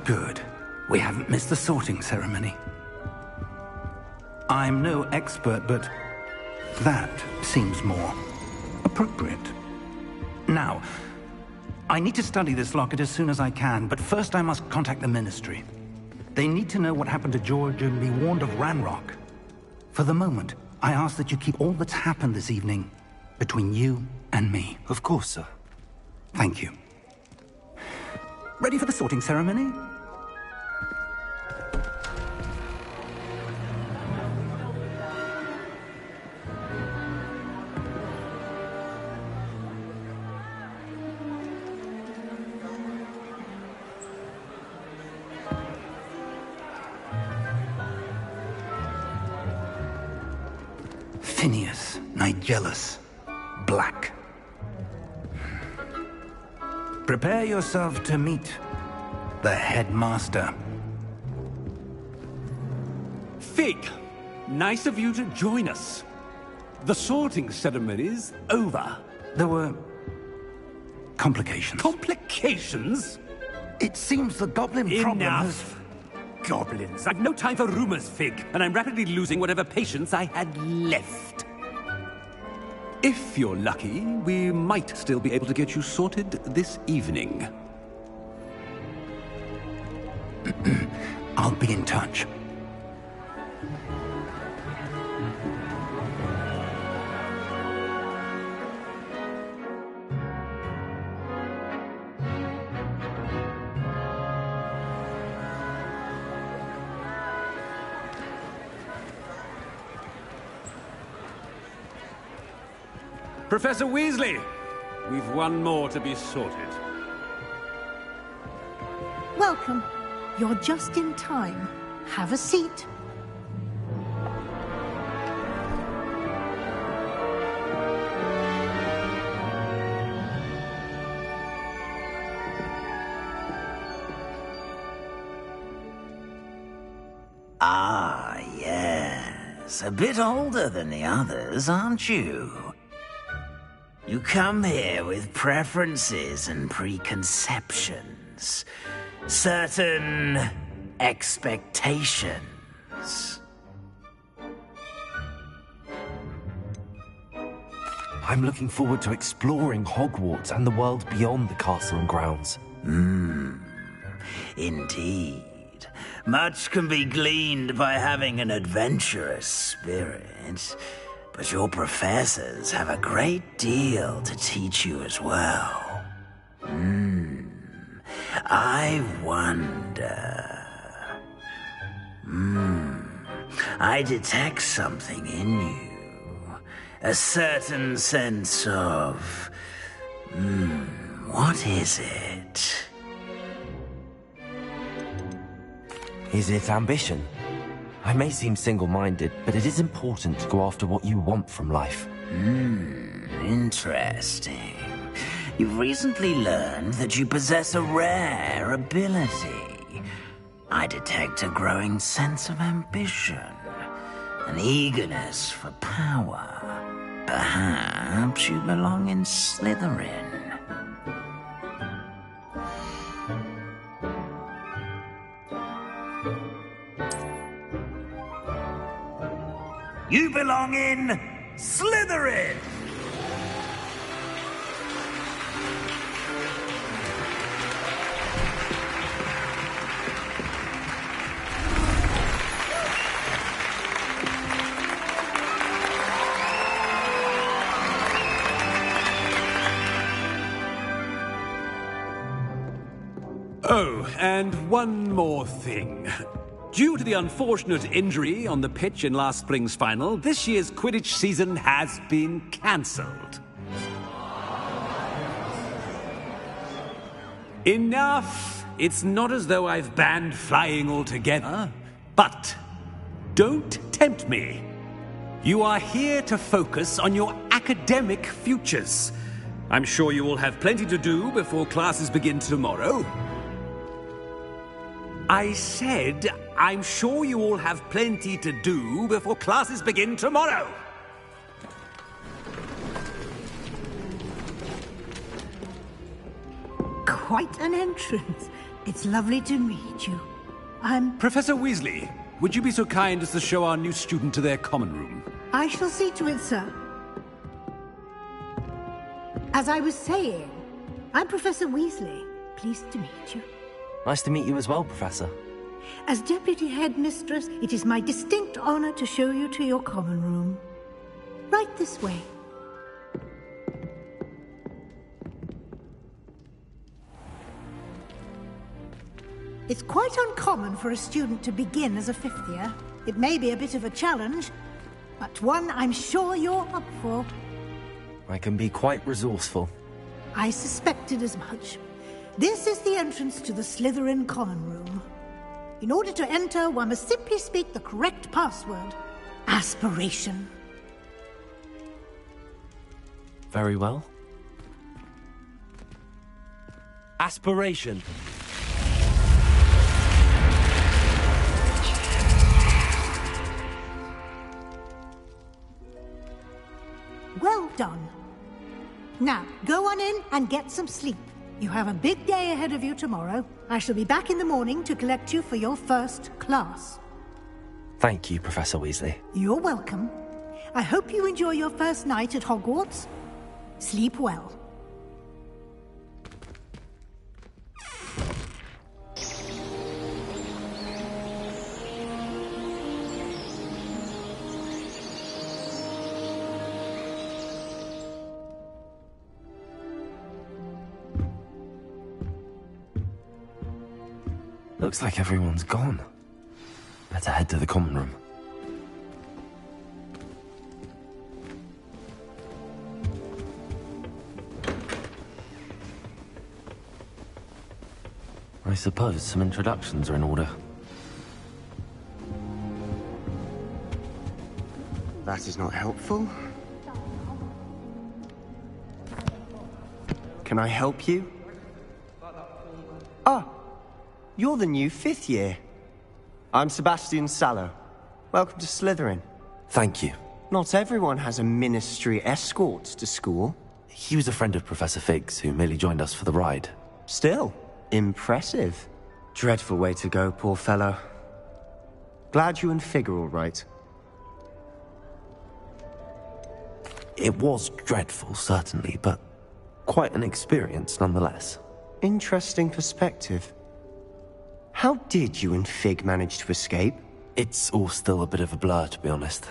Good. We haven't missed the sorting ceremony. I'm no expert, but that seems more appropriate. Now, I need to study this locket as soon as I can, but first I must contact the Ministry. They need to know what happened to George and be warned of Ranrock. For the moment, I ask that you keep all that's happened this evening between you and me. Of course, sir. Thank you. Ready for the sorting ceremony? Phineas, Nigellus, Black. Prepare yourself to meet the headmaster. Fig, nice of you to join us. The sorting ceremony's over. There were complications. Complications? It seems the goblin problem has... Enough. Goblins. I've no time for rumors, Fig, and I'm rapidly losing whatever patience I had left. If you're lucky, we might still be able to get you sorted this evening. I'll be in touch. Professor Weasley, we've one more to be sorted. Welcome. You're just in time. Have a seat. Ah, yes. A bit older than the others, aren't you? You come here with preferences and preconceptions. Certain expectations. I'm looking forward to exploring Hogwarts and the world beyond the castle and grounds. Indeed. Much can be gleaned by having an adventurous spirit, but your professors have a great deal to teach you as well. I wonder... I detect something in you. A certain sense of... what is it? Is it ambition? I may seem single-minded, but it is important to go after what you want from life. Interesting. You've recently learned that you possess a rare ability. I detect a growing sense of ambition, an eagerness for power. Perhaps you belong in Slytherin. You belong in Slytherin! Oh, and one more thing. Due to the unfortunate injury on the pitch in last spring's final, this year's Quidditch season has been cancelled. Enough! It's not as though I've banned flying altogether. But don't tempt me. You are here to focus on your academic futures. I'm sure you will have plenty to do before classes begin tomorrow. I said, I'm sure you all have plenty to do before classes begin tomorrow. Quite an entrance. It's lovely to meet you. I'm... Professor Weasley, would you be so kind as to show our new student to their common room? I shall see to it, sir. As I was saying, I'm Professor Weasley. Pleased to meet you. Nice to meet you as well, Professor. As Deputy Headmistress, it is my distinct honor to show you to your common room. Right this way. It's quite uncommon for a student to begin as a fifth year. It may be a bit of a challenge, but one I'm sure you're up for. I can be quite resourceful. I suspected as much. This is the entrance to the Slytherin common room. In order to enter, one must simply speak the correct password. Aspiration. Very well. Aspiration. Well done. Now, go on in and get some sleep. You have a big day ahead of you tomorrow. I shall be back in the morning to collect you for your first class. Thank you, Professor Weasley. You're welcome. I hope you enjoy your first night at Hogwarts. Sleep well. Looks like everyone's gone. Better head to the common room. I suppose some introductions are in order. That is not helpful. Can I help you? Ah, you're the new fifth year. I'm Sebastian Sallow. Welcome to Slytherin. Thank you. Not everyone has a ministry escort to school. He was a friend of Professor Fig's who merely joined us for the ride. Still, impressive. Dreadful way to go, poor fellow. Glad you and Fig are all right. It was dreadful, certainly, but quite an experience nonetheless. Interesting perspective. How did you and Fig manage to escape? It's all still a bit of a blur, to be honest.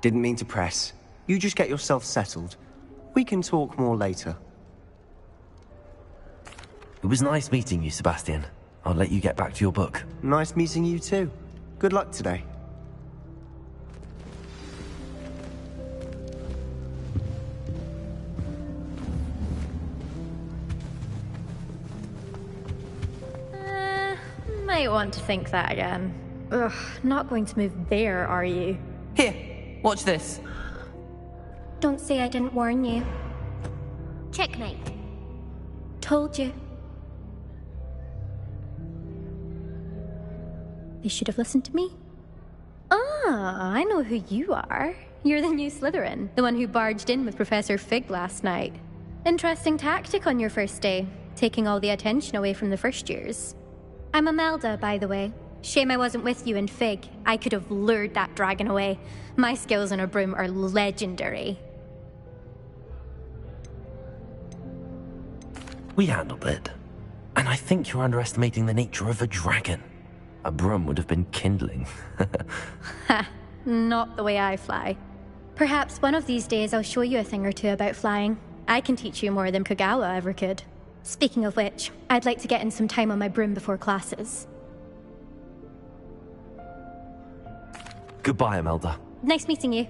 Didn't mean to press. You just get yourself settled. We can talk more later. It was nice meeting you, Sebastian. I'll let you get back to your book. Nice meeting you too. Good luck today. Might want to think that again. Ugh, not going to move there, are you? Here, watch this. Don't say I didn't warn you. Checkmate. Told you. They should have listened to me. Ah, I know who you are. You're the new Slytherin, the one who barged in with Professor Fig last night. Interesting tactic on your first day, taking all the attention away from the first years. I'm Imelda, by the way. Shame I wasn't with you in Fig. I could have lured that dragon away. My skills on a broom are legendary. We handled it. And I think you're underestimating the nature of a dragon. A broom would have been kindling. Ha, not the way I fly. Perhaps one of these days I'll show you a thing or two about flying. I can teach you more than Kogawa ever could. Speaking of which, I'd like to get in some time on my broom before classes. Goodbye, Imelda. Nice meeting you.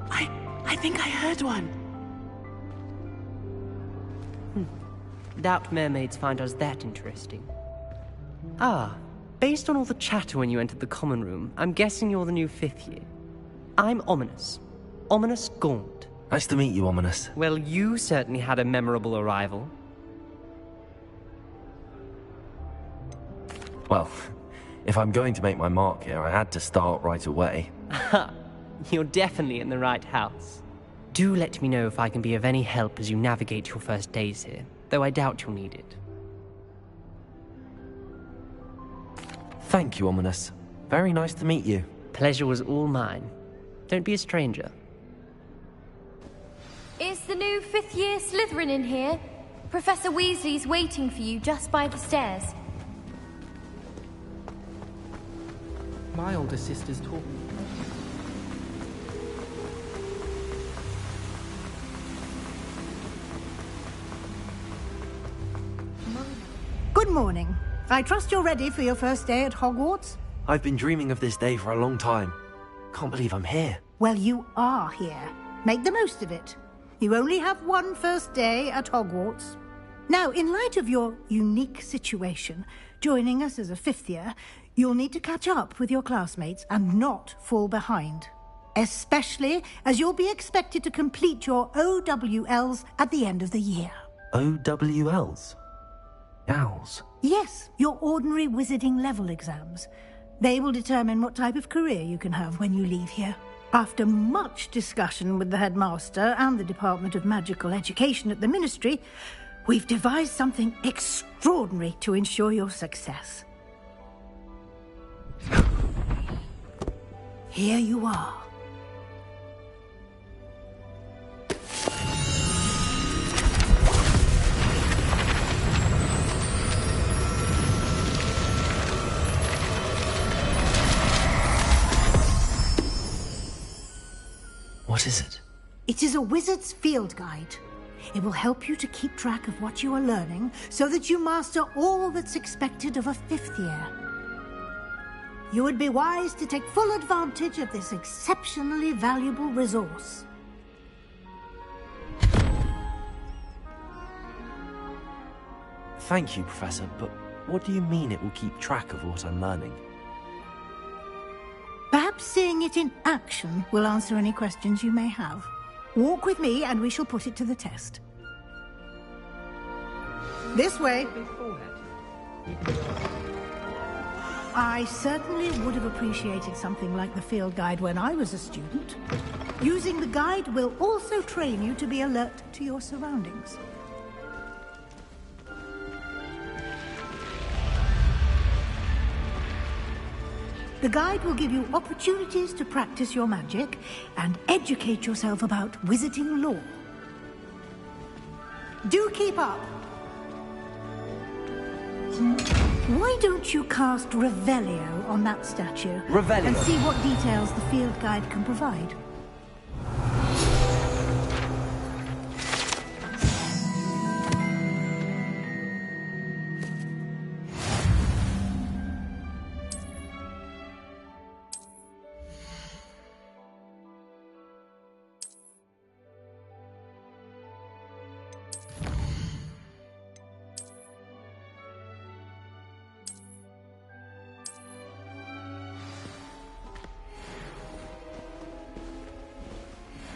I think I heard one. Doubt mermaids find us that interesting. Ah, based on all the chatter when you entered the common room, I'm guessing you're the new fifth year. I'm Ominous. Ominous Gaunt. Nice to meet you, Ominous. Well, you certainly had a memorable arrival. Well, if I'm going to make my mark here, I had to start right away. You're definitely in the right house. Do let me know if I can be of any help as you navigate your first days here, though I doubt you'll need it. Thank you, Ominous. Very nice to meet you. Pleasure was all mine. Don't be a stranger. Is the new fifth-year Slytherin in here? Professor Weasley's waiting for you just by the stairs. My older sister's taught me. Good morning. I trust you're ready for your first day at Hogwarts? I've been dreaming of this day for a long time. Can't believe I'm here. Well, you are here. Make the most of it. You only have one first day at Hogwarts. Now, in light of your unique situation, joining us as a fifth year, you'll need to catch up with your classmates and not fall behind. Especially as you'll be expected to complete your OWLs at the end of the year. OWLs? Owls? Yes, your ordinary wizarding level exams. They will determine what type of career you can have when you leave here. After much discussion with the headmaster and the Department of Magical Education at the Ministry, we've devised something extraordinary to ensure your success. Here you are. What is it? It is a wizard's field guide. It will help you to keep track of what you are learning so that you master all that's expected of a fifth year. You would be wise to take full advantage of this exceptionally valuable resource. Thank you, Professor, but what do you mean it will keep track of what I'm learning? Perhaps seeing it in action will answer any questions you may have. Walk with me and we shall put it to the test. This way. I certainly would have appreciated something like the field guide when I was a student. Using the guide will also train you to be alert to your surroundings. The guide will give you opportunities to practice your magic and educate yourself about wizarding lore. Do keep up! Why don't you cast Revelio on that statue? Revelio? And see what details the field guide can provide.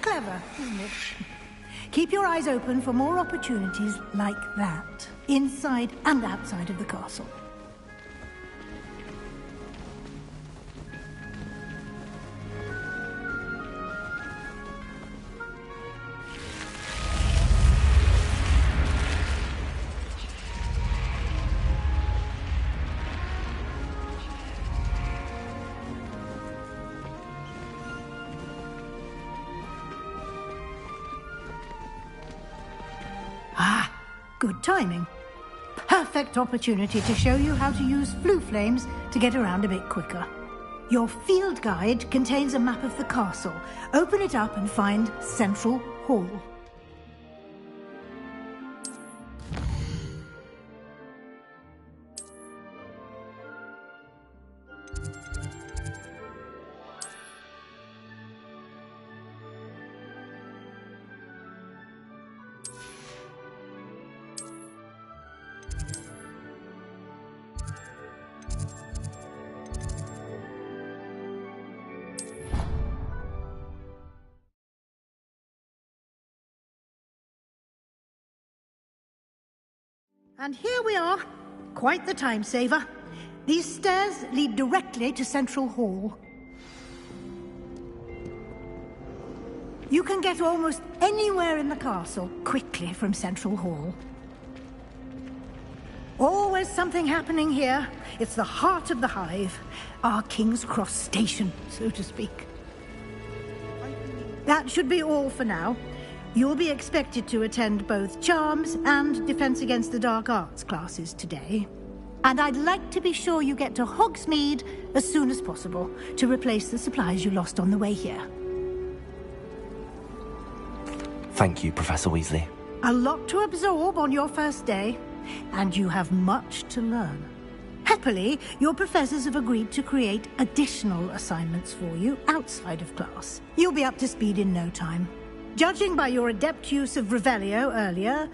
Clever, isn't it? Keep your eyes open for more opportunities like that, inside and outside of the castle. Good timing. Perfect opportunity to show you how to use flue flames to get around a bit quicker. Your field guide contains a map of the castle. Open it up and find Central Hall. And here we are. Quite the time saver. These stairs lead directly to Central Hall. You can get almost anywhere in the castle quickly from Central Hall. Always something happening here. It's the heart of the Hive. Our King's Cross station, so to speak. That should be all for now. You'll be expected to attend both Charms and Defense Against the Dark Arts classes today. And I'd like to be sure you get to Hogsmeade as soon as possible to replace the supplies you lost on the way here. Thank you, Professor Weasley. A lot to absorb on your first day, and you have much to learn. Happily, your professors have agreed to create additional assignments for you outside of class. You'll be up to speed in no time. Judging by your adept use of Revelio earlier,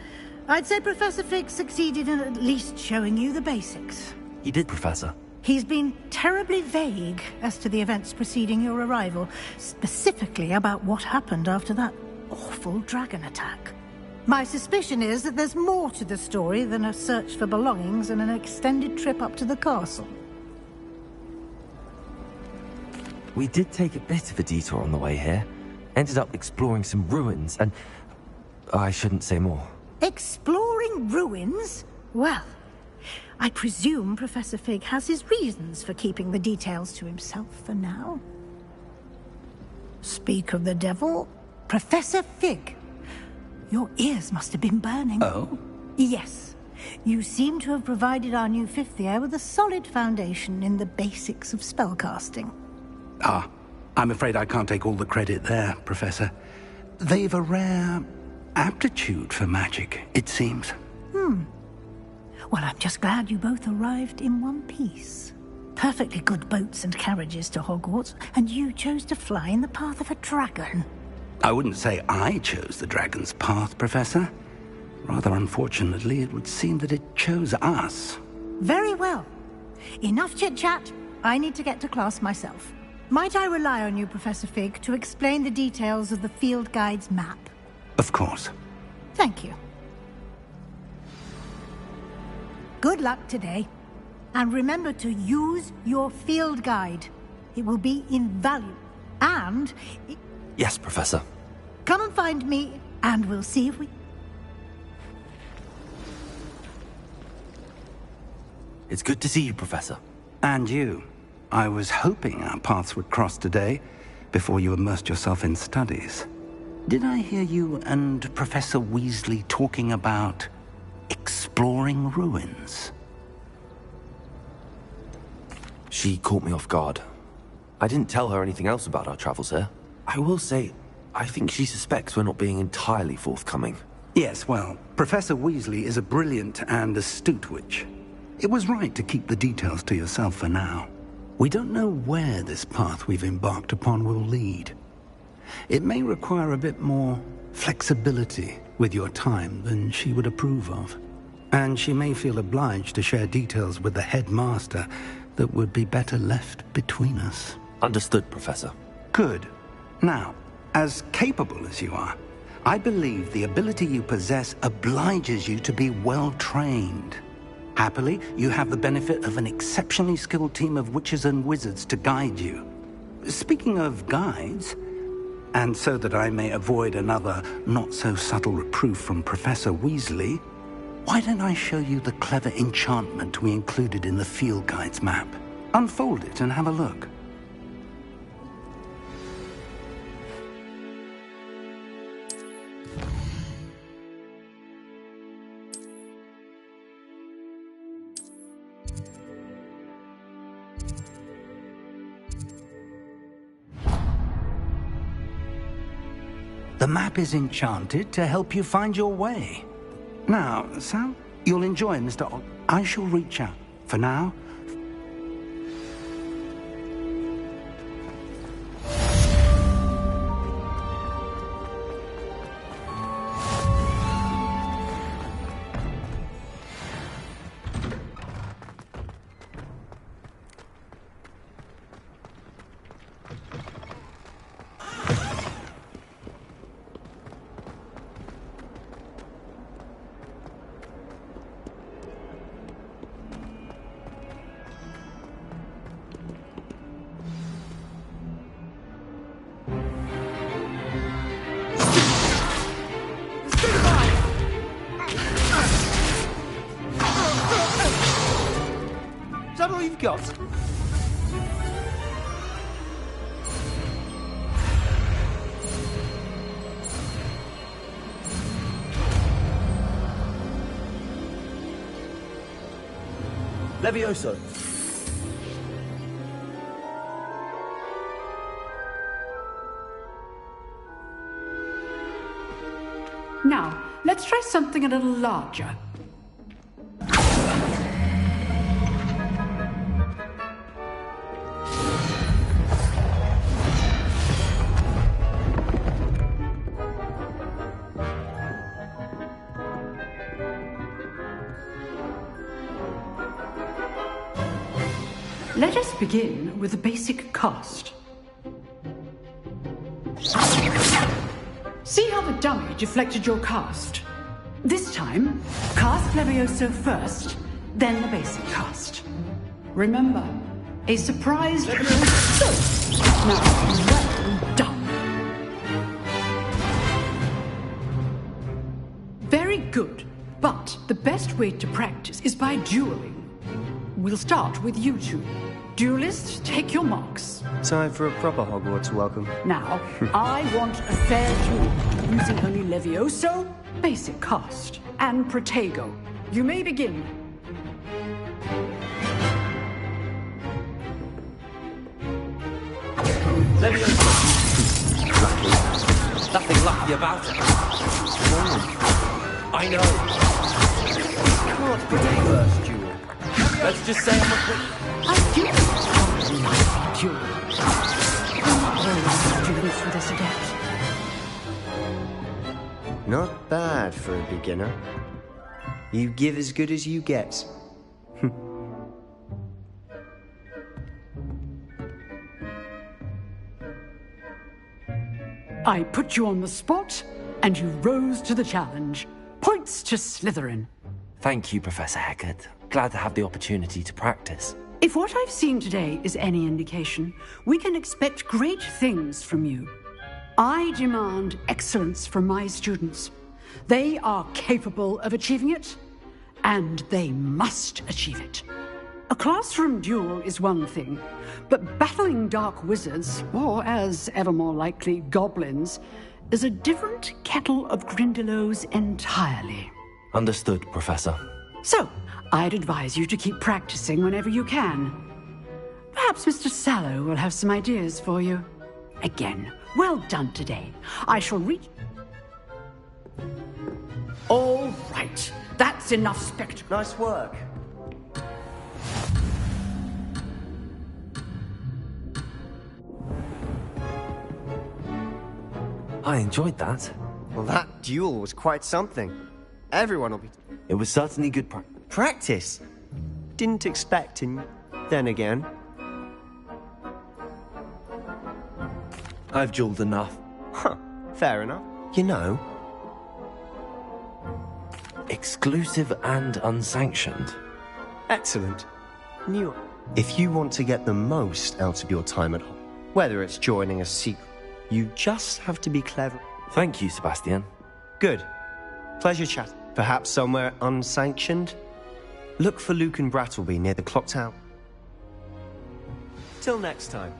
I'd say Professor Fig succeeded in at least showing you the basics. He did, Professor. He's been terribly vague as to the events preceding your arrival, specifically about what happened after that awful dragon attack. My suspicion is that there's more to the story than a search for belongings and an extended trip up to the castle. We did take a bit of a detour on the way here. Ended up exploring some ruins and... I shouldn't say more. Exploring ruins? Well, I presume Professor Fig has his reasons for keeping the details to himself for now. Speak of the devil, Professor Fig. Your ears must have been burning. Oh? Yes. You seem to have provided our new fifth year with a solid foundation in the basics of spellcasting. Ah, I'm afraid I can't take all the credit there, Professor. They've a rare aptitude for magic, it seems. Well, I'm just glad you both arrived in one piece. Perfectly good boats and carriages to Hogwarts, and you chose to fly in the path of a dragon. I wouldn't say I chose the dragon's path, Professor. Rather unfortunately, it would seem that it chose us. Very well. Enough chit-chat. I need to get to class myself. Might I rely on you, Professor Fig, to explain the details of the field guide's map? Of course. Thank you. Good luck today. And remember to use your field guide. It will be invaluable. And... Yes, Professor. Come and find me, and we'll see if we... It's good to see you, Professor. And you. I was hoping our paths would cross today, before you immersed yourself in studies. Did I hear you and Professor Weasley talking about exploring ruins? She caught me off guard. I didn't tell her anything else about our travels here. I will say, I think she suspects we're not being entirely forthcoming. Yes, well, Professor Weasley is a brilliant and astute witch. It was right to keep the details to yourself for now. We don't know where this path we've embarked upon will lead. It may require a bit more flexibility with your time than she would approve of. And she may feel obliged to share details with the headmaster that would be better left between us. Understood, Professor. Good. Now, as capable as you are, I believe the ability you possess obliges you to be well-trained. Happily, you have the benefit of an exceptionally skilled team of witches and wizards to guide you. Speaking of guides, and so that I may avoid another not-so-subtle reproof from Professor Weasley, why don't I show you the clever enchantment we included in the field guide's map? Unfold it and have a look. The map is enchanted to help you find your way. Now, Sam, you'll enjoy Mr. I shall reach out. For now, we've got? Levioso. Now, let's try something a little larger. Let us begin with the basic cast. See how the dummy deflected your cast? This time, cast Levioso first, then the basic cast. Remember, a surprise Levioso! Now, well done. Very good, but the best way to practice is by dueling. We'll start with you two. Duelists, take your marks. Time for a proper Hogwarts welcome. Now, I want a fair duel, using only Levioso, basic cast, and Protego. You may begin. Levioso. Lucky. Nothing lucky about it. I know. Can't predict first duel. Let's just say I'm a quick... I do like duel. Always students with this adept. Not bad for a beginner. You give as good as you get. I put you on the spot, and you rose to the challenge. Points to Slytherin. Thank you, Professor Hecat. Glad to have the opportunity to practice. If what I've seen today is any indication, we can expect great things from you. I demand excellence from my students. They are capable of achieving it, and they must achieve it. A classroom duel is one thing, but battling dark wizards, or as ever more likely, goblins, is a different kettle of Grindylows entirely. Understood, Professor. So, I'd advise you to keep practicing whenever you can. Perhaps Mr. Sallow will have some ideas for you. Again, well done today. I shall reach... All right, that's enough spectacle. Nice work. I enjoyed that. Well, that duel was quite something. Everyone will be... It was certainly good practice. Didn't expect, and then again... I've dueled enough. Huh, fair enough. You know... Exclusive and unsanctioned. Excellent. New. If you want to get the most out of your time at home, whether it's joining a secret, you just have to be clever. Thank you, Sebastian. Good. Pleasure chat. Perhaps somewhere unsanctioned? Look for Luke and Brattleby near the clock tower. Till next time.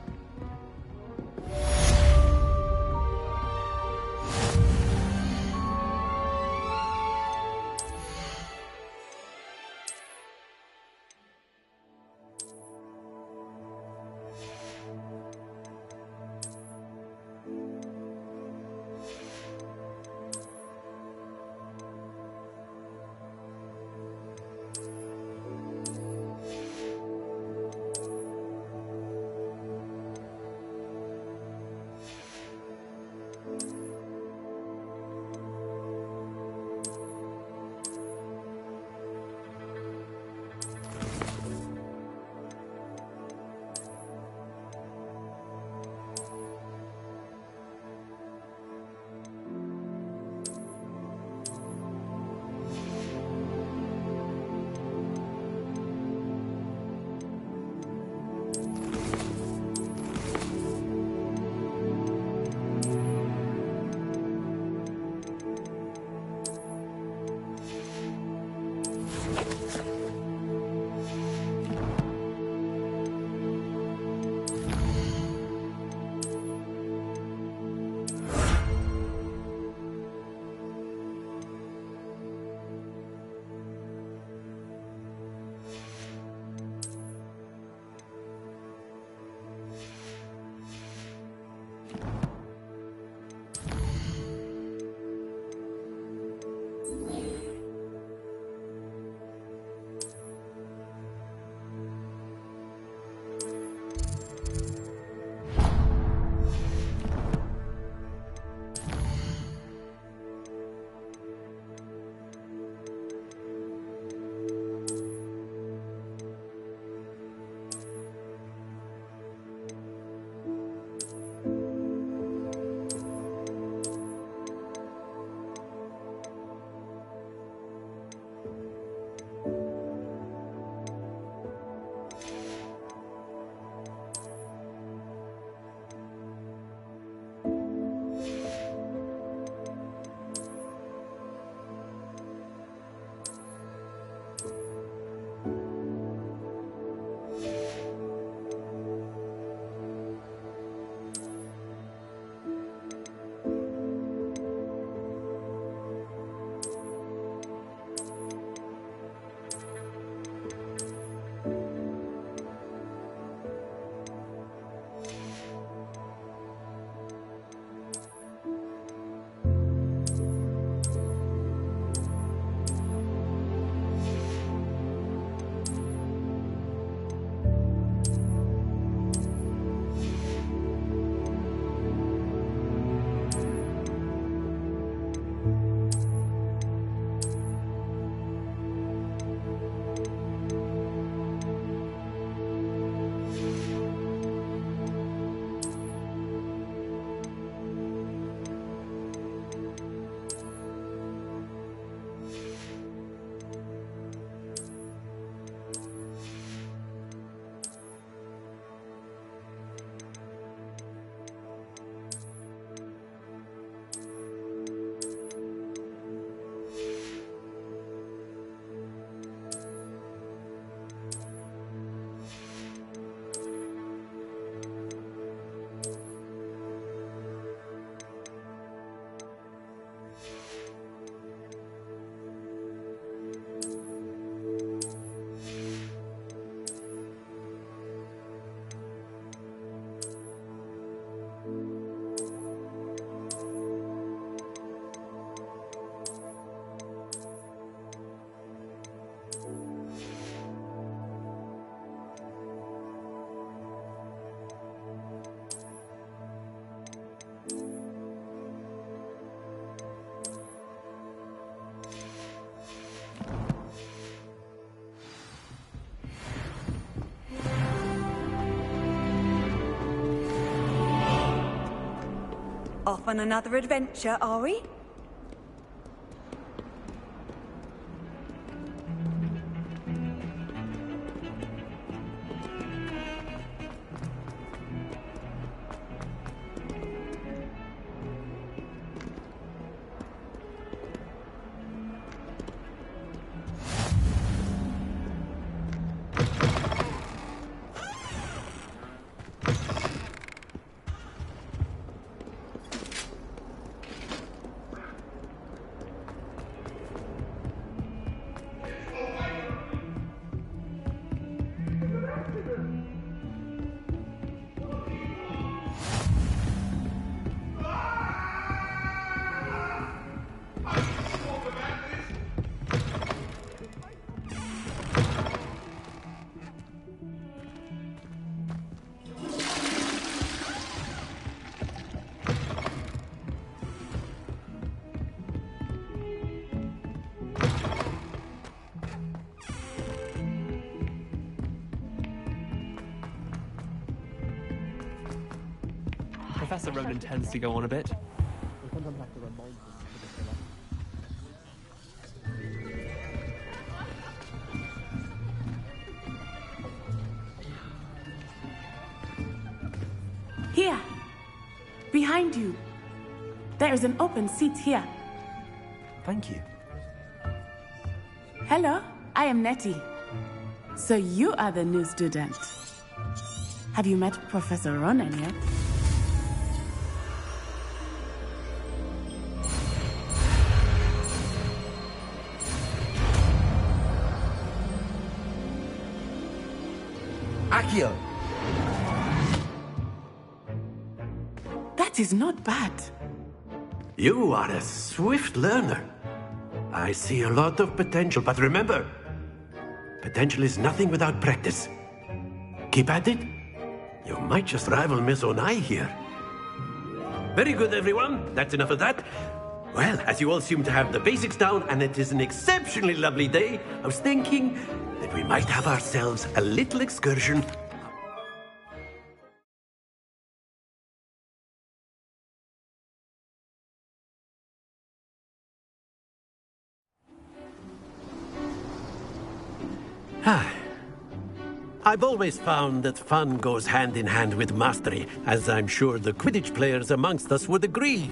Off on another adventure, are we? Professor Ronan tends to go on a bit. Here! Behind you! There is an open seat here. Thank you. Hello, I am Nettie. So you are the new student. Have you met Professor Ronan yet? Accio! That is not bad. You are a swift learner. I see a lot of potential, but remember, potential is nothing without practice. Keep at it. You might just rival Miss Onai here. Very good, everyone. That's enough of that. Well, as you all seem to have the basics down, and it is an exceptionally lovely day, I was thinking that we might have ourselves a little excursion. I've always found that fun goes hand in hand with mastery, as I'm sure the Quidditch players amongst us would agree,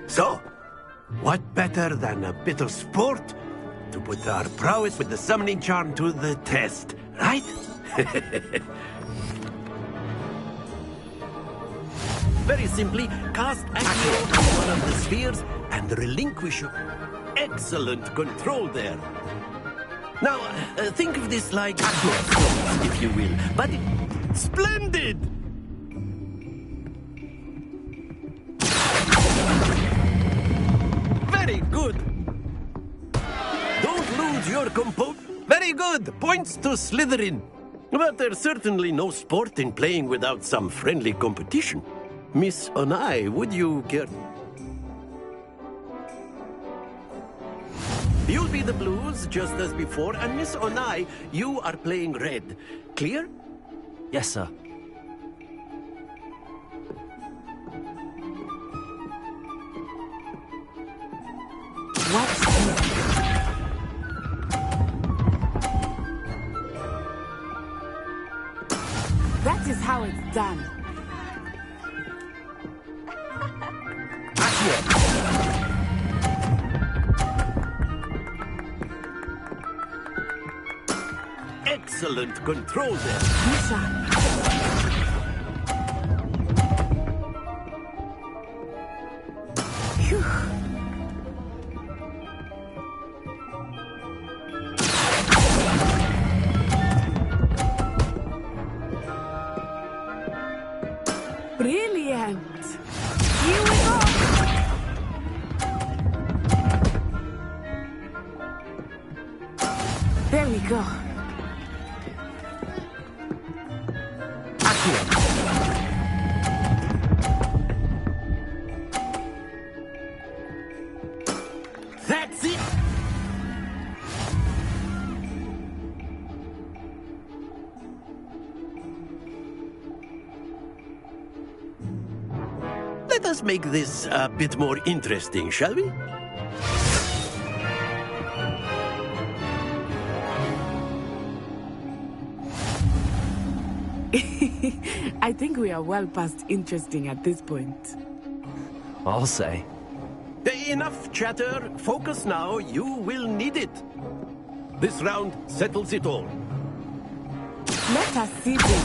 So, what better than a bit of sport to put our prowess with the summoning charm to the test, right? Very simply, cast Accio on one of the spheres and relinquish your... Excellent control there. Now, think of this like Hogwarts, if you will. But splendid! Very good. Don't lose your composure. Very good. Points to Slytherin. But there's certainly no sport in playing without some friendly competition. Miss Onai, would you care... You'll be the blues, just as before, and Miss Onai, you are playing red. Clear? Yes, sir. That is how it's done. Excellent control there. Misha. Brilliant. Here we go. There we go. That's it! us make this a bit more interesting, shall we? I think we are well past interesting at this point. I'll say. Enough chatter. Focus now. You will need it. This round settles it all. Let us see this.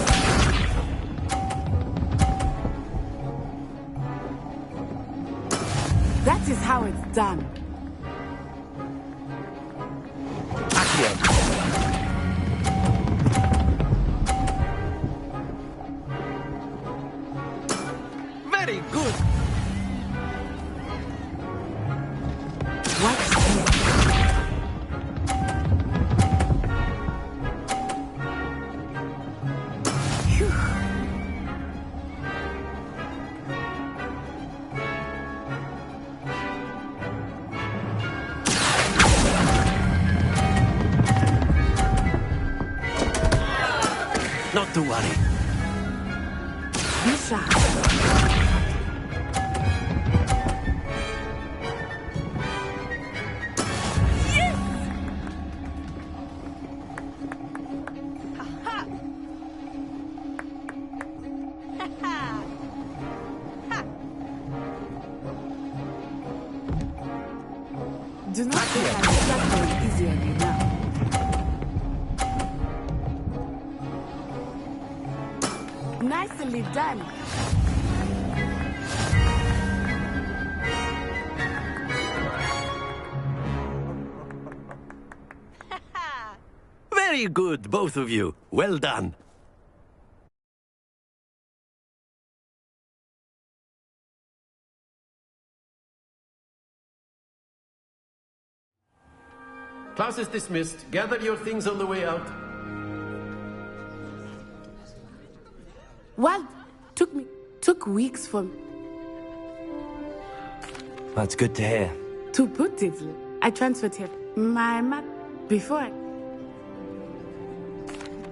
That is how it's done. Very good. Watch Not to worry. Be sharp. Do not think I will start going easy on you now. Nicely done. Very good, both of you. Well done. Class is dismissed. Gather your things on the way out. Well, took weeks for That's good to hear. to put it. I transferred here my map before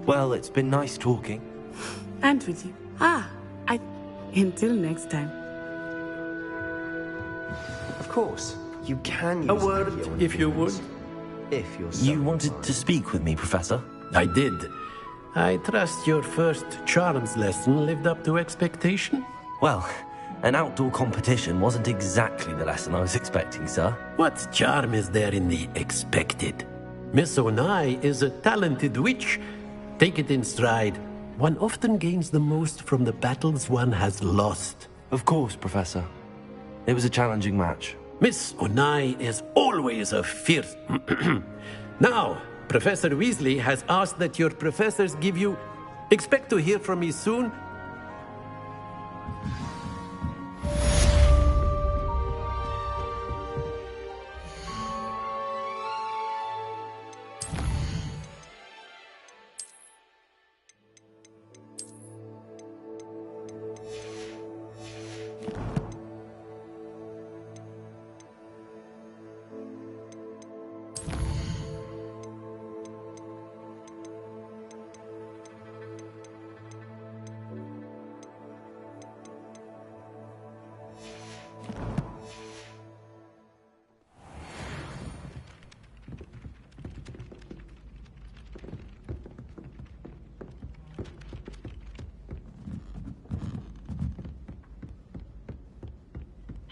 Well, it's been nice talking. and with you. Until next time. Of course, you can use A word, the healing if you would. tools. If you're so You wanted to speak with me, Professor? I did. I trust your first charms lesson lived up to expectation? Well, an outdoor competition wasn't exactly the lesson I was expecting, sir. What charm is there in the expected? Miss Onai is a talented witch. Take it in stride. One often gains the most from the battles one has lost. Of course, Professor. It was a challenging match. Miss Onai is always a fierce... Now, Professor Weasley has asked that your professors give you... Expect to hear from me soon.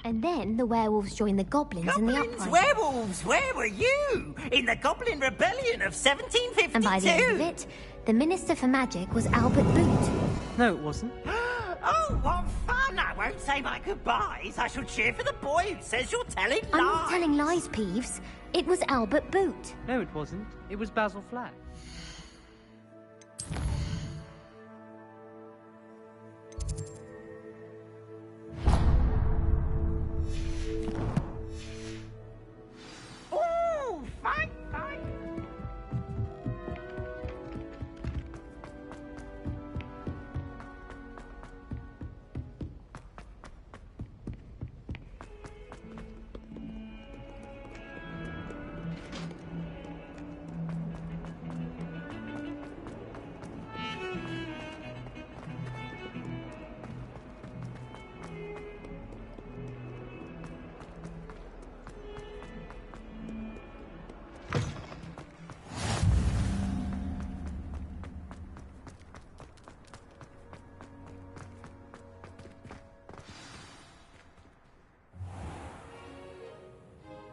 And then the werewolves joined the goblins in the uprising. Werewolves, where were you? In the Goblin Rebellion of 1752? And by the end of it, the Minister for Magic was Albert Boot. No, it wasn't. Oh, what fun! I won't say my goodbyes. I shall cheer for the boy who says you're telling lies. I'm not telling lies, Peeves. It was Albert Boot. No, it wasn't. It was Basil Flack. Ooh, fight, fight!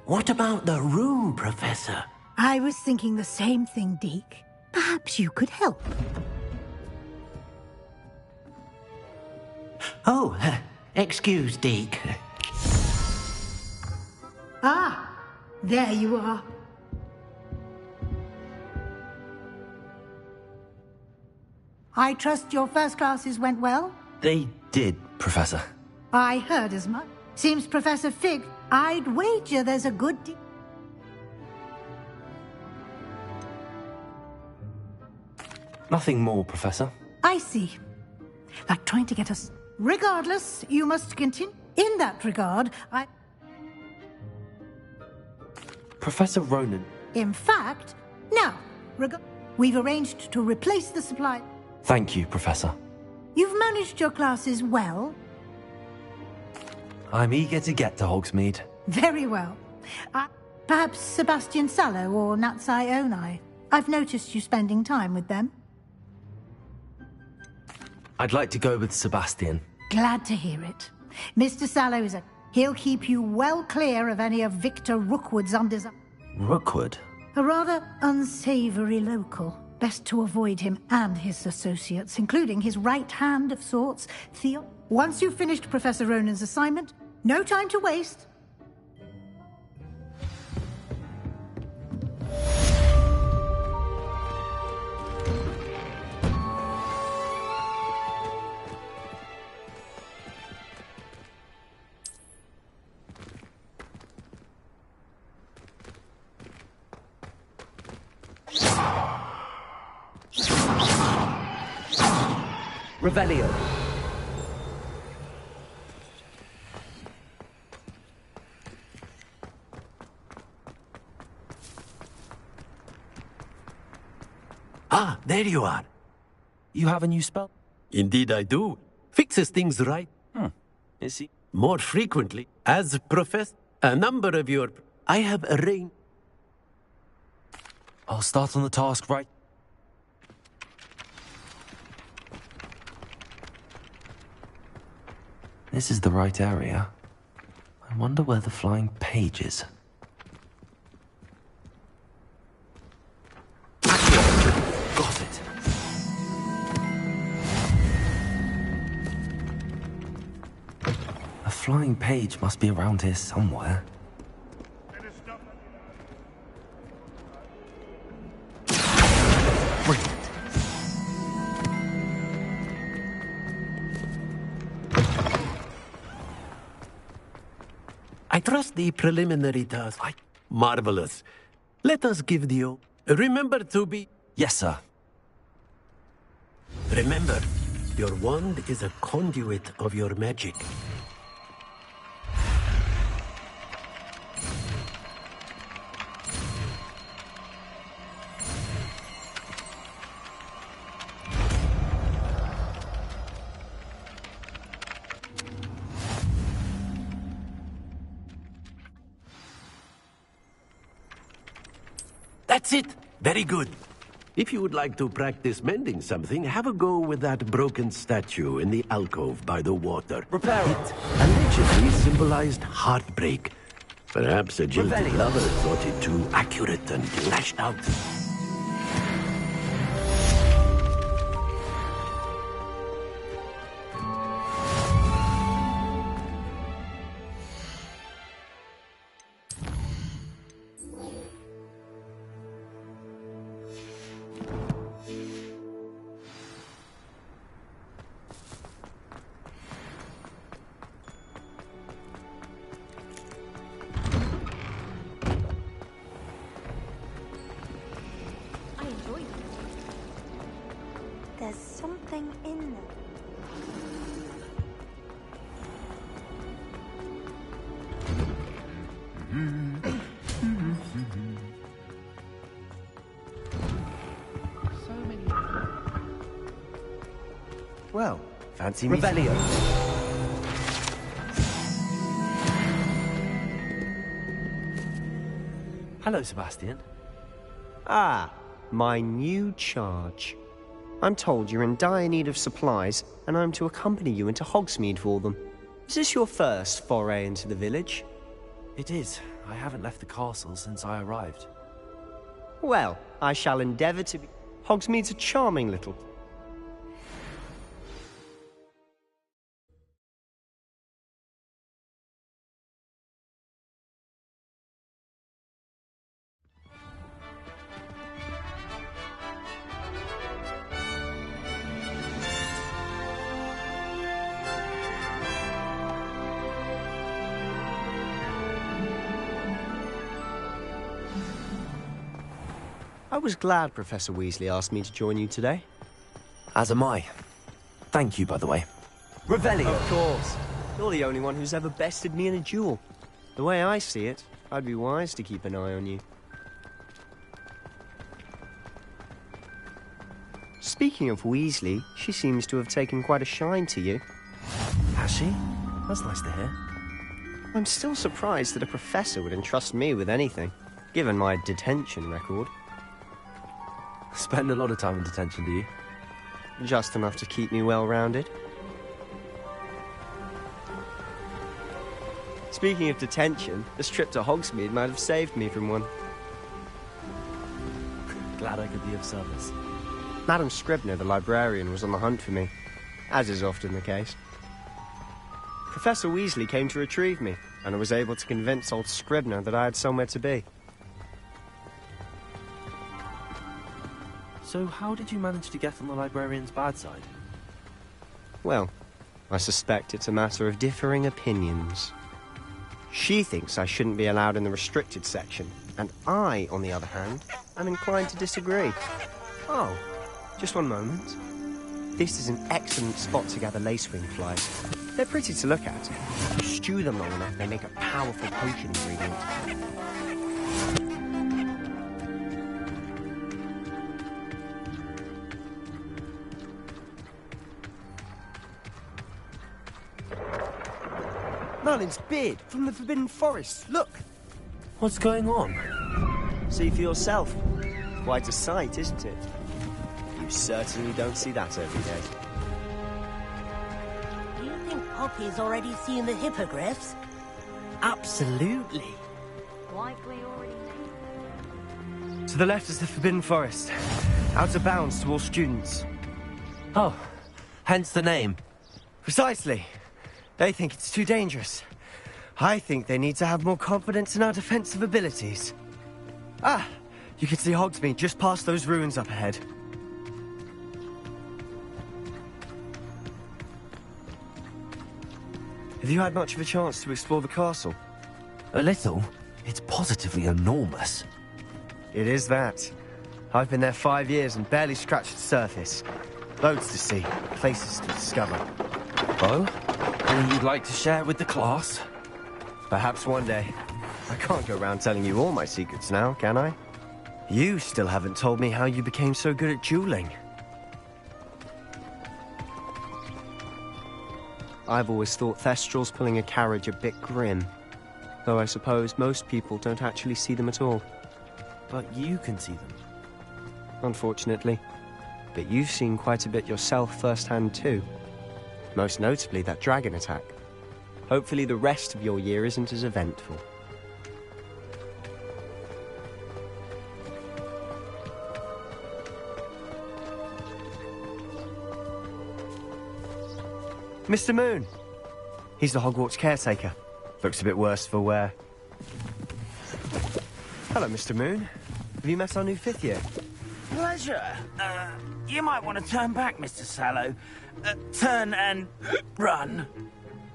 What about the room, Professor? I was thinking the same thing, Deke. Perhaps you could help. Oh, excuse, Deke. Ah, there you are. I trust your first classes went well? They did, Professor. I heard as much. Seems Professor Fig, I'd wager there's a good deal. Nothing more, Professor. I see. Like trying to get us... Regardless, you must continue. In that regard, Professor Ronan. In fact, now, we've arranged to replace the supply. Thank you, Professor. You've managed your classes well. I'm eager to get to Hogsmeade. Very well. Perhaps Sebastian Sallow or Natsai Onai. I've noticed you spending time with them. I'd like to go with Sebastian. Glad to hear it. Mr. Sallow is He'll keep you well clear of any of Victor Rookwood's undesirable... Rookwood? A rather unsavory local. Best to avoid him and his associates, including his right hand of sorts, Theo. Once you've finished Professor Ronan's assignment, no time to waste. Revelio. Ah, there you are. You have a new spell? Indeed I do. Fixes things right. Is he? More frequently. As professor, a number of your... I have arranged... I'll start on the task right. This is the right area. I wonder where the flying page is. Got it. A flying page must be around here somewhere. Brilliant. I trust the preliminary task. Marvelous. Let us give the... Remember to be... Yes, sir. Remember, your wand is a conduit of your magic. That's it! Very good. If you would like to practice mending something, have a go with that broken statue in the alcove by the water. Repair it. Allegedly symbolized heartbreak. Perhaps a jilted Revelio. lover thought it too accurate and lashed out. There's something in there. Well, fancy meeting. Revelio. Hello, Sebastian. Ah, my new charge. I'm told you're in dire need of supplies, and I'm to accompany you into Hogsmeade for them. Is this your first foray into the village? It is. I haven't left the castle since I arrived. Well, I shall endeavour to be... Hogsmeade's a charming little... I was glad Professor Weasley asked me to join you today. As am I. Thank you, by the way. Revelio! Of course. You're the only one who's ever bested me in a duel. The way I see it, I'd be wise to keep an eye on you. Speaking of Weasley, she seems to have taken quite a shine to you. Has she? That's nice to hear. I'm still surprised that a professor would entrust me with anything, given my detention record. Spend a lot of time in detention, do you? Just enough to keep me well-rounded. Speaking of detention, this trip to Hogsmeade might have saved me from one. Glad I could be of service. Madam Scribner, the librarian, was on the hunt for me, as is often the case. Professor Weasley came to retrieve me, and I was able to convince old Scribner that I had somewhere to be. So how did you manage to get on the librarian's bad side? Well, I suspect it's a matter of differing opinions. She thinks I shouldn't be allowed in the restricted section, and I, on the other hand, am inclined to disagree. Oh, just one moment. This is an excellent spot to gather lacewing flies. They're pretty to look at. If you stew them long enough, they make a powerful potion ingredient. Merlin's beard from the Forbidden Forest. Look! What's going on? See for yourself. Quite a sight, isn't it? You certainly don't see that every day. Do you think Poppy's already seen the hippogriffs? Absolutely. Likely already. To the left is the Forbidden Forest. Out of bounds to all students. Oh, hence the name. Precisely. They think it's too dangerous. I think they need to have more confidence in our defensive abilities. Ah, you can see Hogsmeade just past those ruins up ahead. Have you had much of a chance to explore the castle? A little. It's positively enormous. It is that. I've been there 5 years and barely scratched the surface. Loads to see, places to discover. Oh? Anything you'd like to share with the class? Perhaps one day. I can't go around telling you all my secrets now, can I? You still haven't told me how you became so good at dueling. I've always thought Thestrals pulling a carriage a bit grim. Though I suppose most people don't actually see them at all. But you can see them. Unfortunately. But you've seen quite a bit yourself firsthand too. Most notably that dragon attack. Hopefully the rest of your year isn't as eventful. Mr. Moon! He's the Hogwarts caretaker. Looks a bit worse for wear. Hello, Mr. Moon. Have you met our new 5th year? Pleasure. You might want to turn back, Mr. Sallow. Turn and run.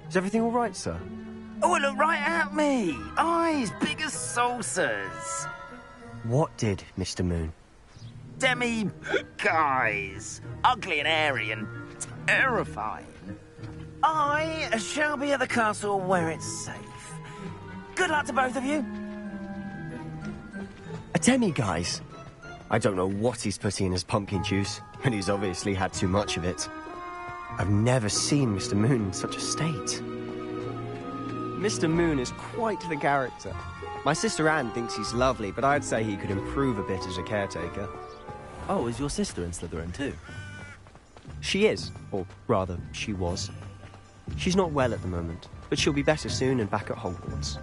Is everything all right, sir? Oh, look right at me. Eyes big as saucers. What did, Mr. Moon? Guys. Ugly and hairy and terrifying. I shall be at the castle where it's safe. Good luck to both of you. A demi-guise? I don't know what he's putting in his pumpkin juice, and he's obviously had too much of it. I've never seen Mr. Moon in such a state. Mr. Moon is quite the character. My sister Anne thinks he's lovely, but I'd say he could improve a bit as a caretaker. Oh, is your sister in Slytherin too? She is, or rather, she was. She's not well at the moment, but she'll be better soon and back at Hogwarts.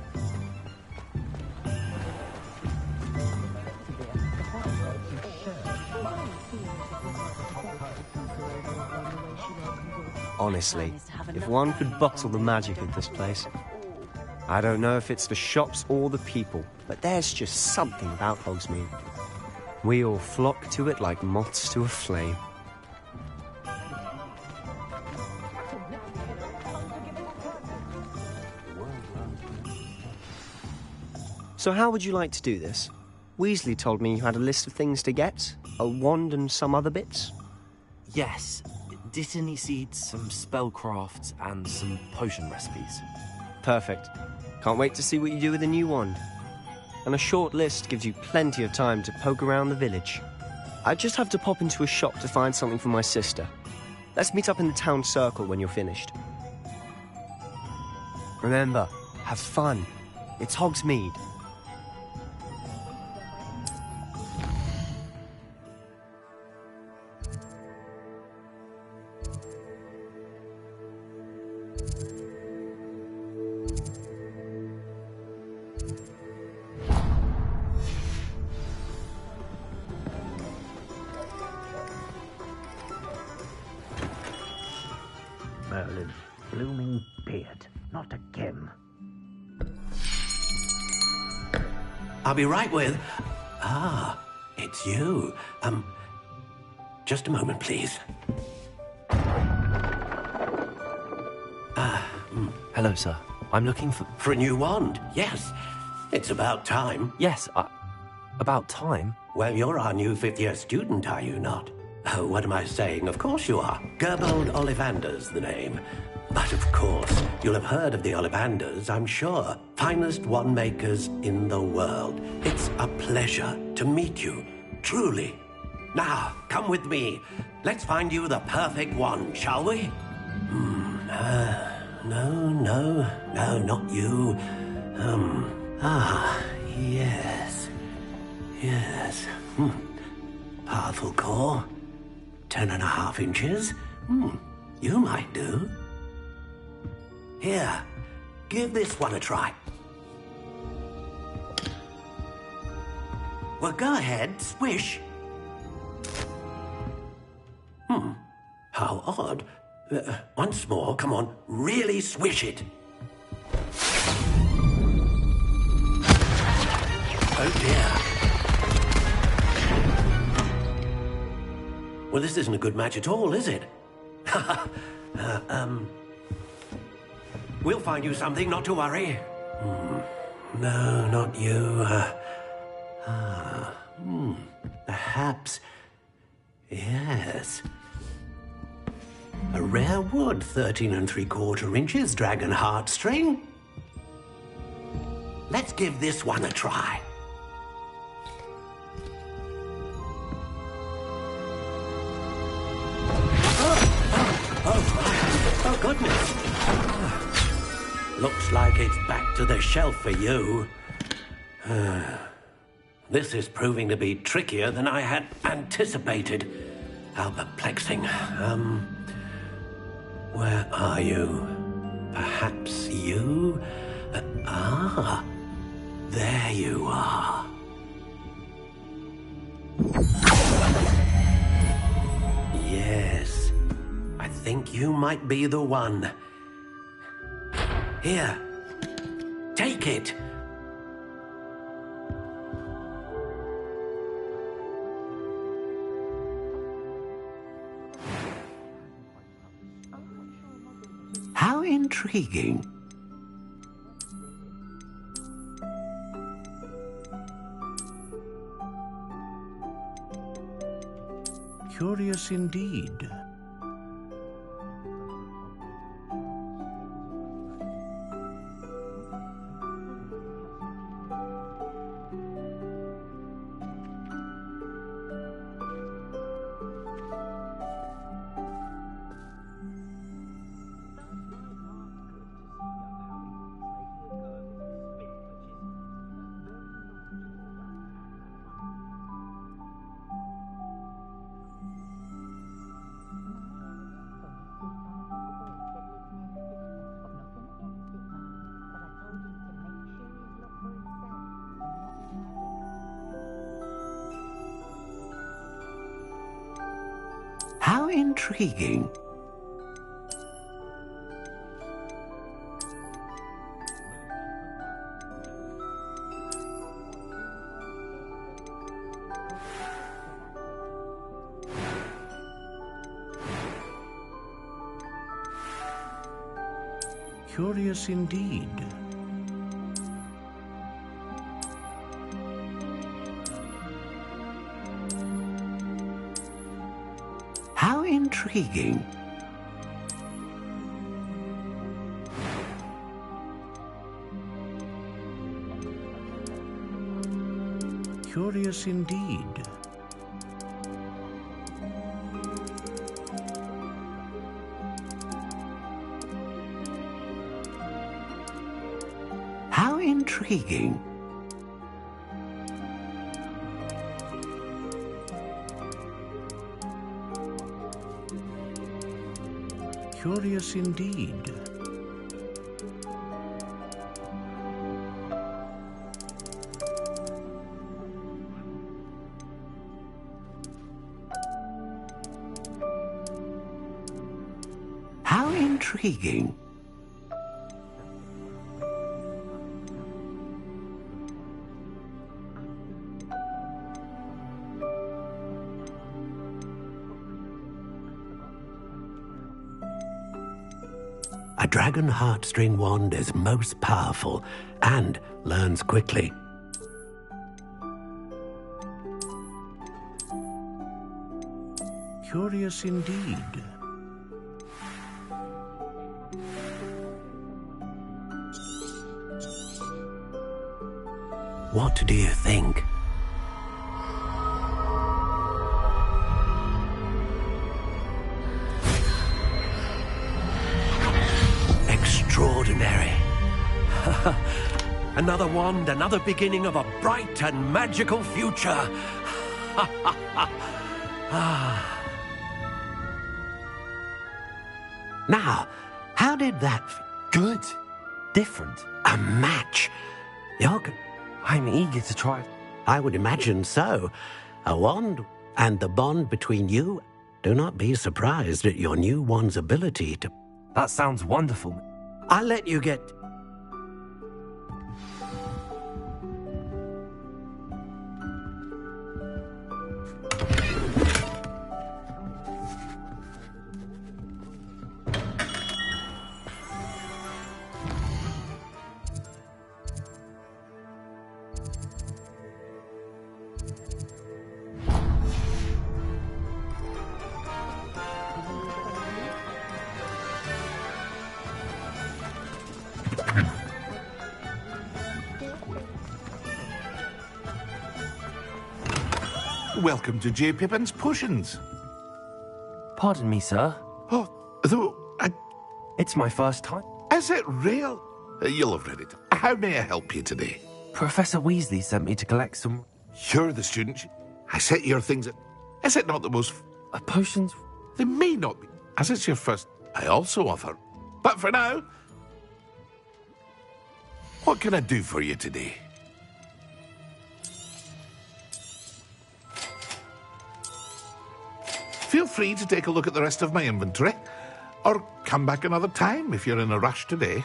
Honestly, if one could bottle the magic of this place. I don't know if it's the shops or the people, but there's just something about Hogsmeade. We all flock to it like moths to a flame. So how would you like to do this? Weasley told me you had a list of things to get, a wand and some other bits. Yes, Dittany seeds, some spellcrafts, and some potion recipes. Perfect. Can't wait to see what you do with the new wand. And a short list gives you plenty of time to poke around the village. I just have to pop into a shop to find something for my sister. Let's meet up in the town circle when you're finished. Remember, have fun. It's Hogsmeade. Merlin's blooming beard. Not again. I'll be right with... Ah, it's you. Just a moment, please. Hello, sir. I'm looking for... For a new wand, yes. It's about time. Yes, about time? Well, you're our new fifth-year student, are you not? Oh, what am I saying? Of course you are. Gerbold Ollivander's the name. But of course, you'll have heard of the Ollivanders, I'm sure. Finest wand makers in the world. It's a pleasure to meet you, truly. Now, come with me. Let's find you the perfect wand, shall we? No, not you. Yes. Powerful core. 10.5 inches. You might do. Here, give this one a try. Well, go ahead, swish. How odd. Once more, come on, really swish it. Oh dear. Well, this isn't a good match at all, is it? We'll find you something, not to worry. No, not you. Perhaps... Yes. A rare wood, 13 3/4 inches, dragon heartstring. Let's give this one a try. Oh, goodness. Looks like it's back to the shelf for you. This is proving to be trickier than I had anticipated. How perplexing. Where are you? Perhaps you? There you are. Yes. I think you might be the one. Here. Take it. How intriguing. Curious indeed. How intriguing. Curious indeed. How intriguing. Curious indeed. How intriguing. Curious indeed. How intriguing. A dragon heartstring wand is most powerful and learns quickly. Curious indeed. What do you think? Extraordinary. Another wand, another beginning of a bright and magical future. Now, how did that... Good. Different. A match. I'm eager to try. I would imagine so. A wand and the bond between you. Do not be surprised at your new wand's ability to... That sounds wonderful. I'll let you get... Welcome to J. Pippin's Potions. Pardon me, sir. Oh, though, It's my first time. Is it real? You'll have read it. How may I help you today? Professor Weasley sent me to collect some... You're the student. I set your things at... Is it not the most... potions? They may not be, as it's your first... I also offer. But for now... What can I do for you today? Feel free to take a look at the rest of my inventory, or come back another time if you're in a rush today.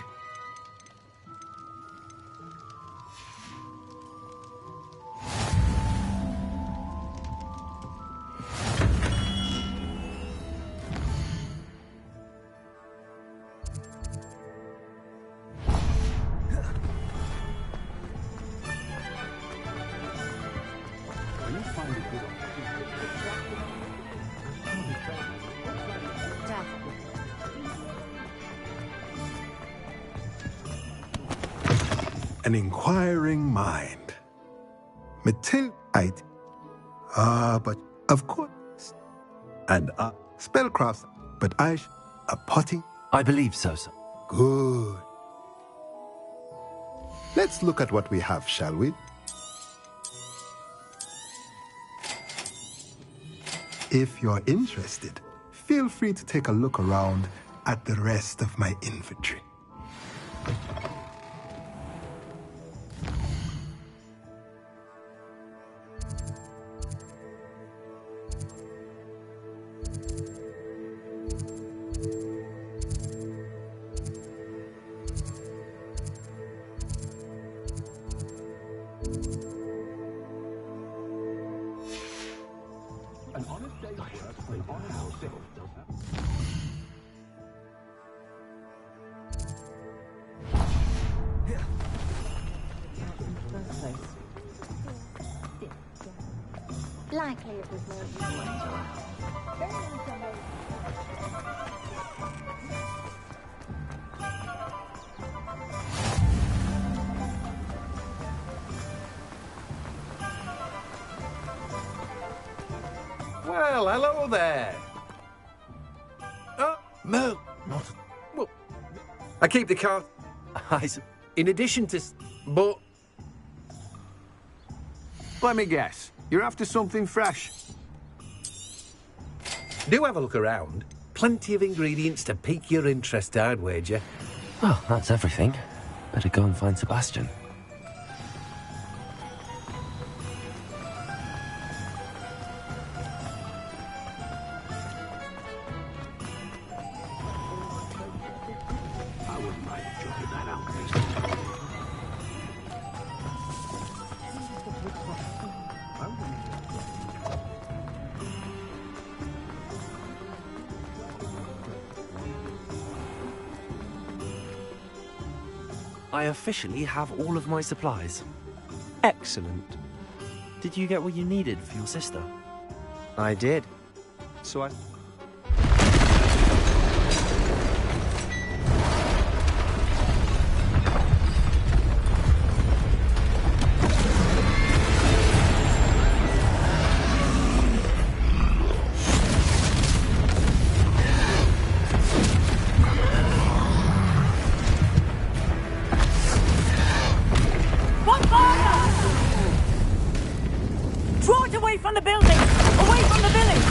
An inquiring mind. Matilda, but of course. And spellcraft, but a potting. I believe so, sir. Good. Let's look at what we have, shall we? If you're interested, feel free to take a look around at the rest of my inventory. Likely it was more Well, hello there. No, not... Well, I keep the car... In addition to... But... Let me guess. You're after something fresh. Do have a look around. Plenty of ingredients to pique your interest, I'd wager. Well, that's everything. Better go and find Sebastian. I wouldn't mind jumping that out. I officially have all of my supplies. Excellent. Did you get what you needed for your sister? I did. So I... Draw it away from the building! Away from the village!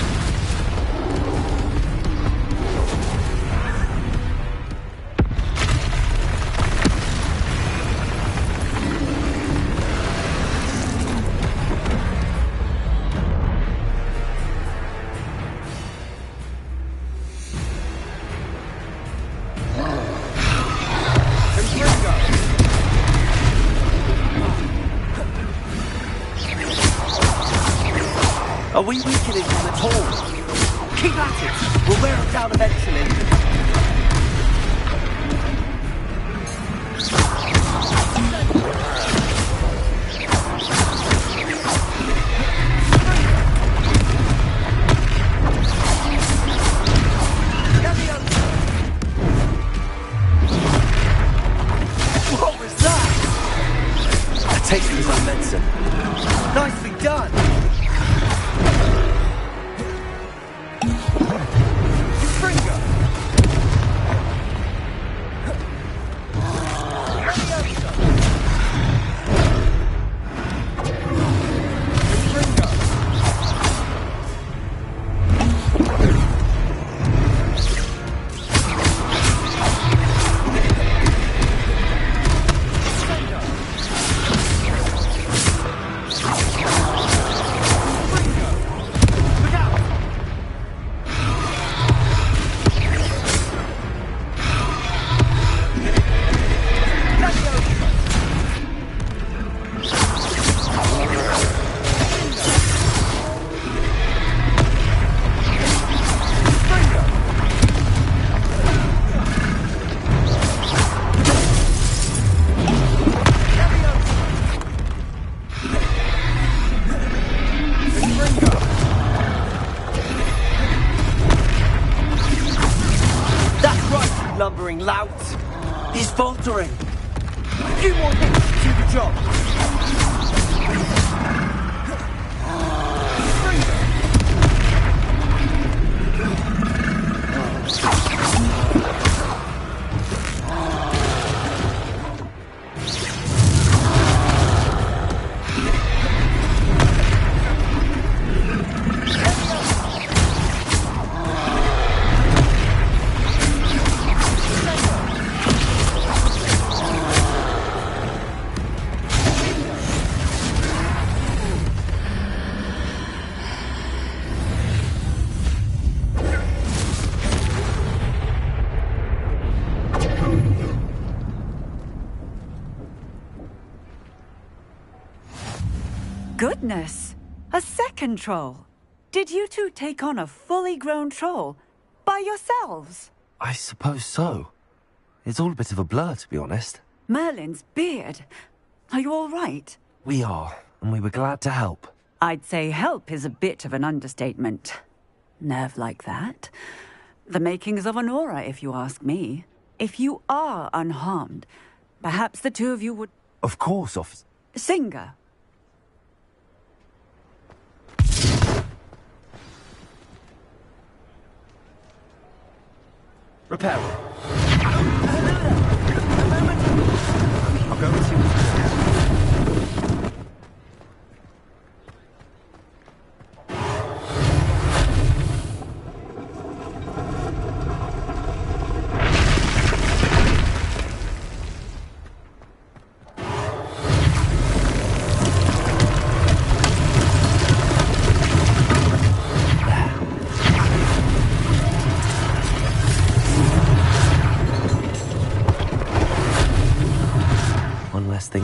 Are we weakening them at all? Keep at it! We'll wear them down eventually. What was that? I taste was like medicine. Nicely done! Lumbering lout. He's faltering. A few more hits to do the job. Goodness! A second troll! Did you two take on a fully grown troll? By yourselves? I suppose so. It's all a bit of a blur, to be honest. Merlin's beard. Are you all right? We are, and we were glad to help. I'd say help is a bit of an understatement. Nerve like that. The makings of an aura, if you ask me. If you are unharmed, perhaps the two of you would... Of course, officer. Singer. Repair. I'll go and see what's going on. Thing.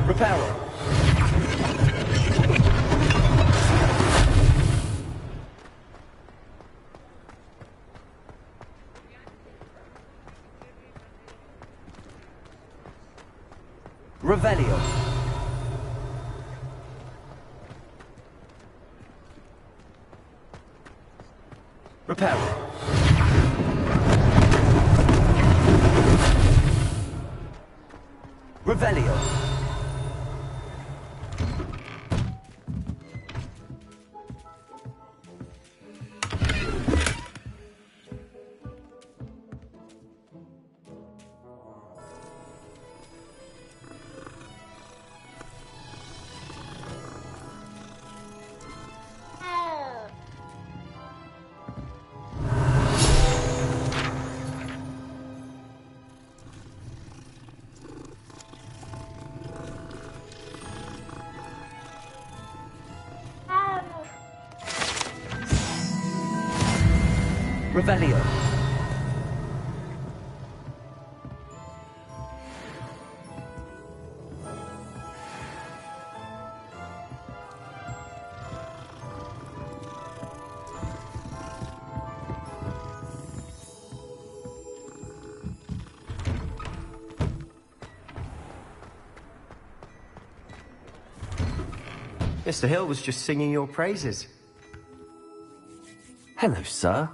Reparo. Revelio. Reparo. Revelio. Revelio. Mr. Hill was just singing your praises. Hello, sir.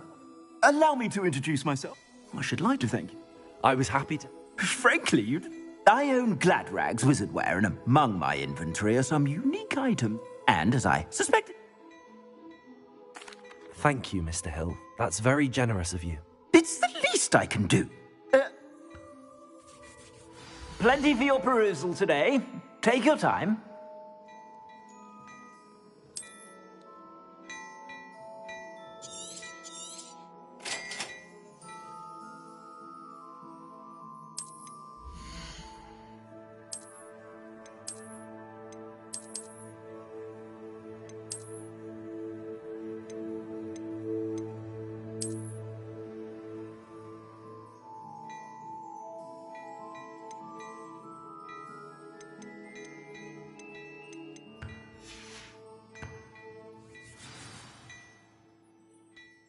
Allow me to introduce myself. I should like to thank you. I was happy to... Frankly, I own Gladrag's wizardware, and among my inventory are some unique items. And, as I suspected... Thank you, Mr. Hill. That's very generous of you. It's the least I can do. Plenty for your perusal today. Take your time.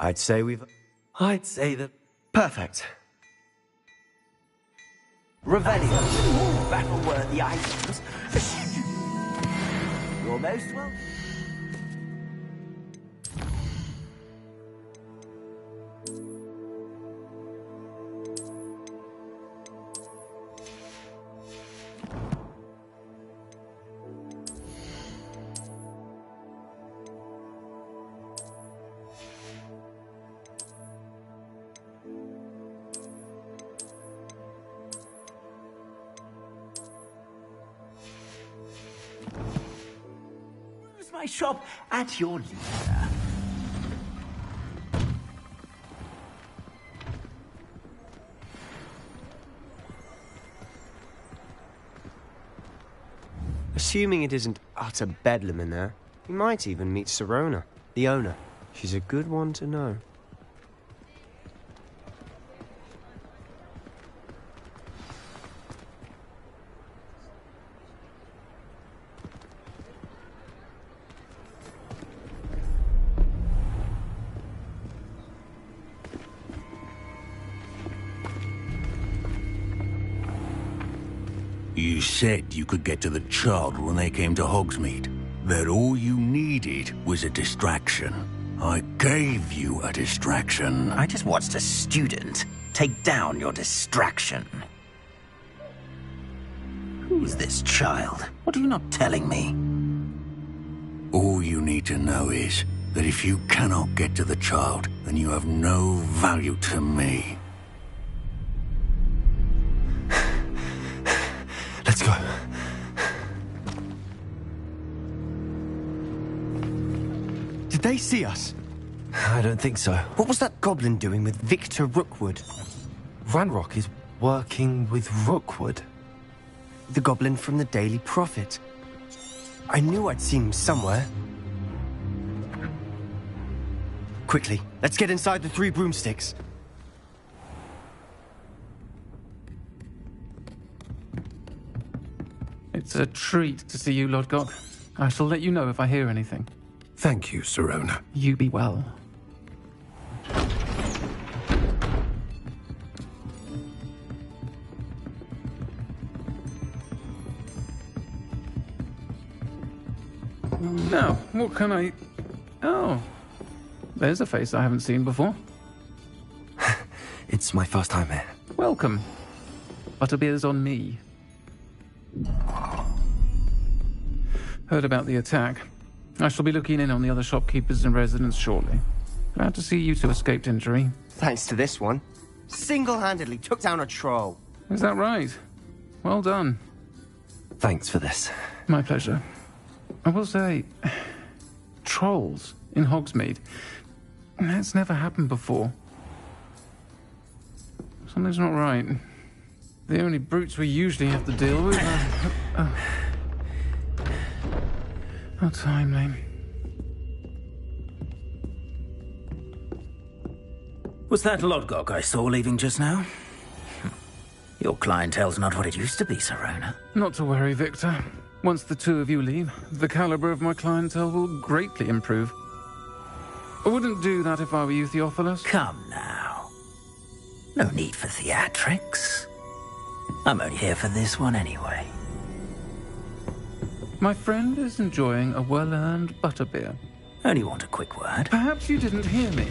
I'd say that... Perfect. Revelio. More battle-worthy items. You're most welcome. My shop at your leisure. Assuming it isn't utter bedlam in there, you might even meet Sirona, the owner. She's a good one to know. You said you could get to the child when they came to Hogsmeade. That all you needed was a distraction. I gave you a distraction. I just watched a student take down your distraction. Who's this child? What are you not telling me? All you need to know is that if you cannot get to the child, then you have no value to me. Let's go. Did they see us? I don't think so. What was that goblin doing with Victor Rookwood? Ranrock is working with Rookwood. The goblin from the Daily Prophet. I knew I'd seen him somewhere. Quickly, let's get inside the 3 broomsticks. It's a treat to see you, Lodgok. I shall let you know if I hear anything. Thank you, Sirona. You be well. Now, what can I... Oh, there's a face I haven't seen before. It's my first time here. Welcome. Butterbeer's on me. Heard about the attack. I shall be looking in on the other shopkeepers and residents shortly. Glad to see you two escaped injury. Thanks to this one. Single-handedly took down a troll. Is that right? Well done. Thanks for this. My pleasure. I will say, trolls in Hogsmeade. That's never happened before. Something's not right. The only brutes we usually have to deal with are... How timely. Was that Lodgok I saw leaving just now? Your clientele's not what it used to be, Sirona. Not to worry, Victor. Once the 2 of you leave, the caliber of my clientele will greatly improve. I wouldn't do that if I were you, Theophilus. Come now. No need for theatrics. I'm only here for this one anyway. My friend is enjoying a well-earned butterbeer. Only want a quick word. Perhaps you didn't hear me.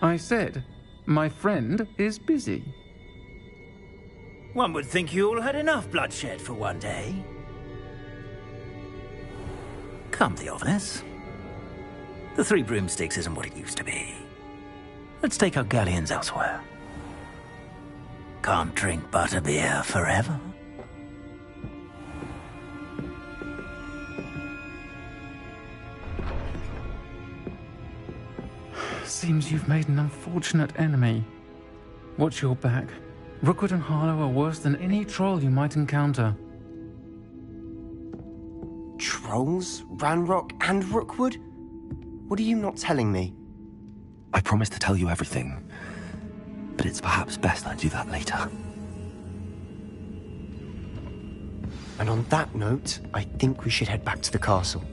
I said, my friend is busy. One would think you all had enough bloodshed for one day. Come, Theophilus. The 3 broomsticks isn't what it used to be. Let's take our galleons elsewhere. Can't drink butterbeer forever. Seems you've made an unfortunate enemy. Watch your back. Rookwood and Harlow are worse than any troll you might encounter. Trolls? Ranrock and Rookwood? What are you not telling me? I promised to tell you everything, but it's perhaps best I do that later. And on that note, I think we should head back to the castle.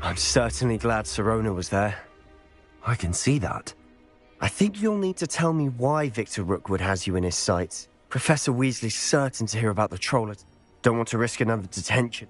I'm certainly glad Sirona was there. I can see that. I think you'll need to tell me why Victor Rookwood has you in his sights. Professor Weasley's certain to hear about the troll. Don't want to risk another detention.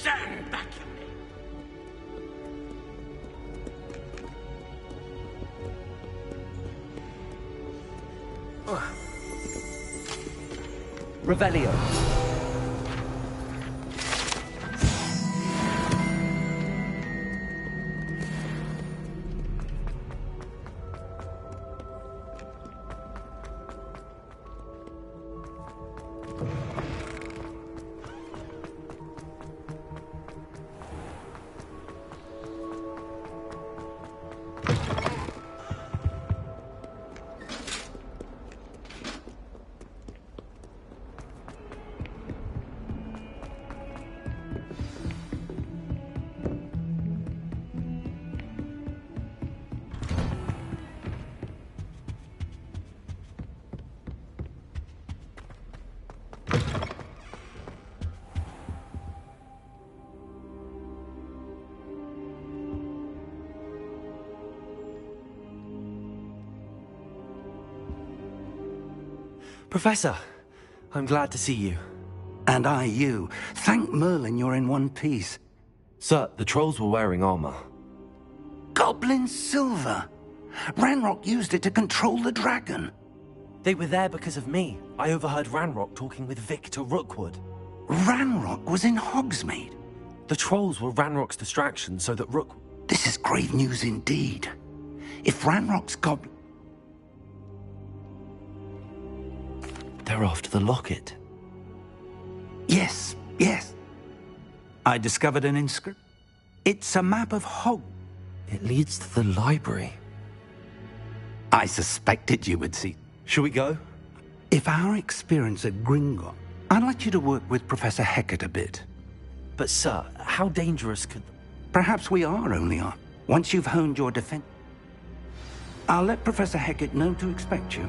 Stand back, you men. Revelio. Professor, I'm glad to see you. And I you. Thank Merlin you're in one piece. Sir, the trolls were wearing armor. Goblin silver! Ranrock used it to control the dragon. They were there because of me. I overheard Ranrock talking with Victor Rookwood. Ranrock was in Hogsmeade? The trolls were Ranrock's distraction so that Rook... This is grave news indeed. If Ranrock's goblin... They're after the locket. Yes, yes. I discovered an inscription. It's a map of Hog... It leads to the library. I suspected you would see. Shall we go? If our experience at Gringotts... I'd like you to work with Professor Hecat a bit. But sir, how dangerous could... Perhaps we are only on. Once you've honed your defense... I'll let Professor Hecat know to expect you.